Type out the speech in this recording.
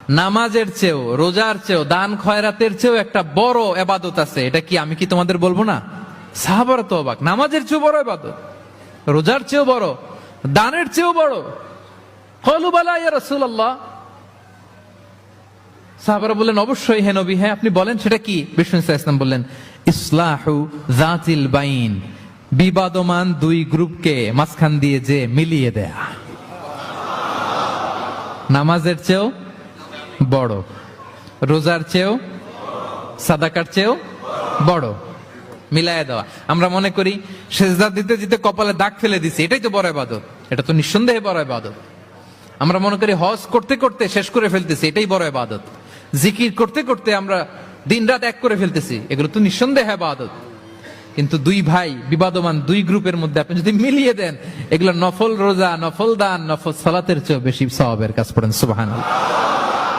নামাজের চেয়েও, রোজার চেয়েও, দান খয়রাতের চেয়েও একটা বড় ইবাদত আছে। এটা কি আমি কি তোমাদের বলবো না? সাহাবারা তো অবাক, নামাজের চেয়েও বড় ইবাদত, রোজার চেয়েও বড়, দানের চেয়েও বড়। ক্বালু বালা ইয়া রাসূলুল্লাহ। সাহাবারা বললেন অবশ্যই হে নবী, হ্যাঁ আপনি বলেন সেটা কি? বিষ্ণু সাল্লাল্লাহু আলাইহি ওয়াসাল্লাম বললেন ইসলাহু যাতিল বাইন, বিবাদমান দুই গ্রুপকে মাঝখান দিয়ে যে মিলিয়ে দেয়া। নামাজের চেয়েও বড়, রোজার চেয়েও, সাদাকার চেয়েও বড়, মিলায়া দেওয়া। আমরা মনে করি সেজদা দিতে দিতে কপালে দাগ ফেলে দিছি, এটাই তো বড় ইবাদত। এটা তো নিঃসন্দেহে বড় ইবাদত। আমরা মনে করি হজ করতে করতে শেষ করে ফেলতেছি, এটাই বড় ইবাদত। জিকির করতে করতে আমরা দিনরাত এক করে ফেলতেছি, এগুলো তো নিঃসন্দেহে ইবাদত। কিন্তু দুই ভাই বিবাদমান দুই গ্রুপের মধ্যে আপনি যদি মিলিয়ে দেন, এগুলো নফল রোজা, নফল দান, নফল সালাতের চেয়ে বেশি সওয়াবের কাজ। পড়েন সুবহানাল্লাহ।